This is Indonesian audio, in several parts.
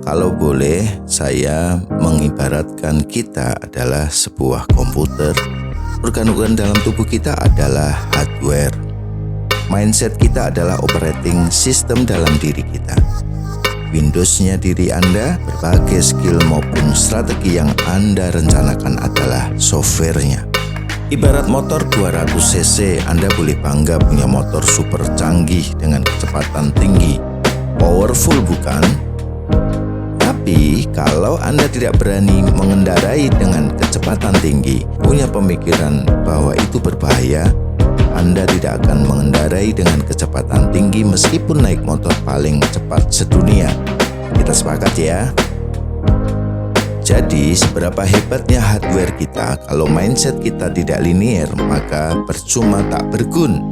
Kalau boleh, saya mengibaratkan kita adalah sebuah komputer. Organ-organ dalam tubuh kita adalah hardware. Mindset kita adalah operating system dalam diri kita. Windows-nya diri Anda, berbagai skill maupun strategi yang Anda rencanakan adalah software-nya. Ibarat motor 200 cc, Anda boleh bangga punya motor super canggih dengan kecepatan tinggi. Powerful bukan? Tapi kalau Anda tidak berani mengendarai dengan kecepatan tinggi, punya pemikiran bahwa itu berbahaya, Anda tidak akan mengendarai dengan kecepatan tinggi meskipun naik motor paling cepat sedunia. Kita sepakat ya? Jadi, seberapa hebatnya hardware kita, kalau mindset kita tidak linear, maka percuma tak bergun.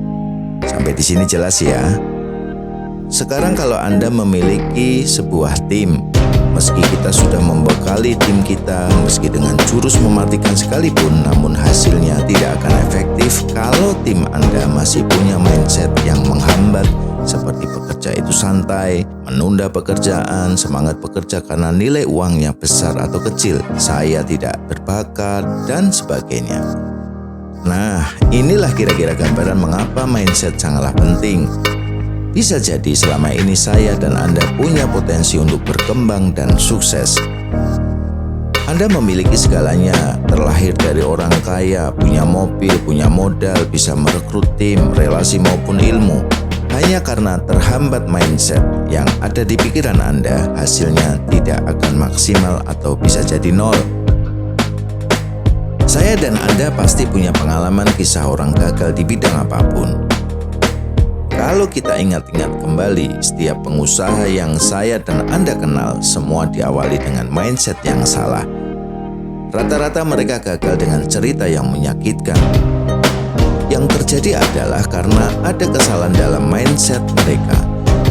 Sampai di sini jelas ya? Sekarang kalau Anda memiliki sebuah tim, meski kita sudah membekali tim kita, meski dengan jurus mematikan sekalipun, namun hasilnya tidak akan efektif kalau tim Anda masih punya mindset yang menghambat, seperti pekerja itu santai, menunda pekerjaan, semangat bekerja karena nilai uangnya besar atau kecil, saya tidak berbakat, dan sebagainya. Nah, inilah kira-kira gambaran mengapa mindset sangatlah penting. Bisa jadi selama ini saya dan Anda punya potensi untuk berkembang dan sukses. Anda memiliki segalanya, terlahir dari orang kaya, punya mobil, punya modal, bisa merekrut tim, relasi maupun ilmu. Hanya karena terhambat mindset yang ada di pikiran Anda, hasilnya tidak akan maksimal atau bisa jadi nol. Saya dan Anda pasti punya pengalaman kisah orang gagal di bidang apapun. Kalau kita ingat-ingat kembali, setiap pengusaha yang saya dan Anda kenal semua diawali dengan mindset yang salah. Rata-rata mereka gagal dengan cerita yang menyakitkan. Yang terjadi adalah karena ada kesalahan dalam mindset mereka.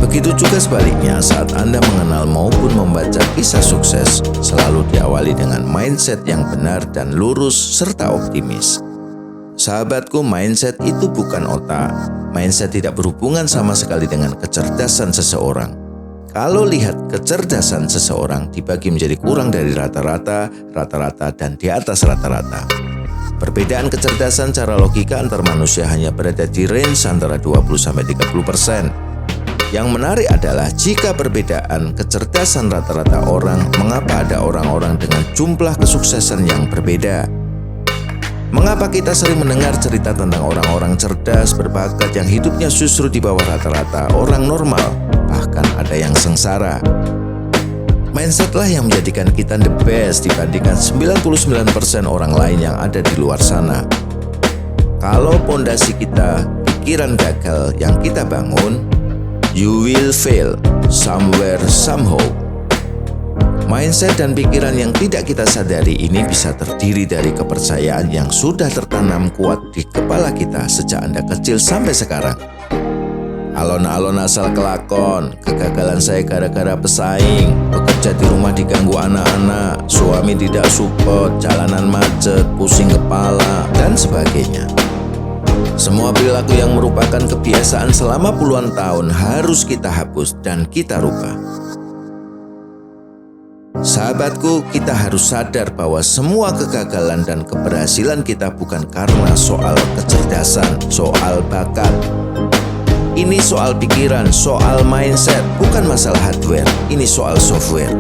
Begitu juga sebaliknya, saat Anda mengenal maupun membaca kisah sukses, selalu diawali dengan mindset yang benar dan lurus serta optimis. Sahabatku, mindset itu bukan otak. Mindset tidak berhubungan sama sekali dengan kecerdasan seseorang. Kalau lihat kecerdasan seseorang dibagi menjadi kurang dari rata-rata, rata-rata, dan di atas rata-rata. Perbedaan kecerdasan secara logika antar manusia hanya berada di range antara 20-30%. Yang menarik adalah jika perbedaan kecerdasan rata-rata orang, mengapa ada orang-orang dengan jumlah kesuksesan yang berbeda? Mengapa kita sering mendengar cerita tentang orang-orang cerdas, berbakat yang hidupnya justru di bawah rata-rata orang normal, bahkan ada yang sengsara? Mindsetlah yang menjadikan kita the best dibandingkan 99% orang lain yang ada di luar sana. Kalau pondasi kita pikiran gagal yang kita bangun, you will fail somewhere somehow. Mindset dan pikiran yang tidak kita sadari ini bisa terdiri dari kepercayaan yang sudah tertanam kuat di kepala kita sejak Anda kecil sampai sekarang. Alon-alon asal kelakon, kegagalan saya gara-gara pesaing, bekerja di rumah diganggu anak-anak, suami tidak support, jalanan macet, pusing kepala, dan sebagainya. Semua perilaku yang merupakan kebiasaan selama puluhan tahun harus kita hapus dan kita rubah. Sahabatku, kita harus sadar bahwa semua kegagalan dan keberhasilan kita bukan karena soal kecerdasan, soal bakat. Ini soal pikiran, soal mindset, bukan masalah hardware, ini soal software.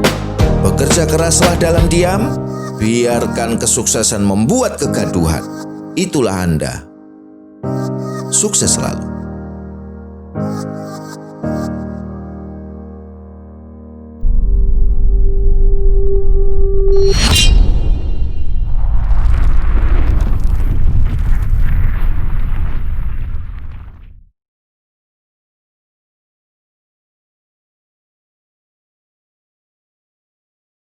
Bekerja keraslah dalam diam, biarkan kesuksesan membuat kegaduhan. Itulah Anda. Sukses selalu.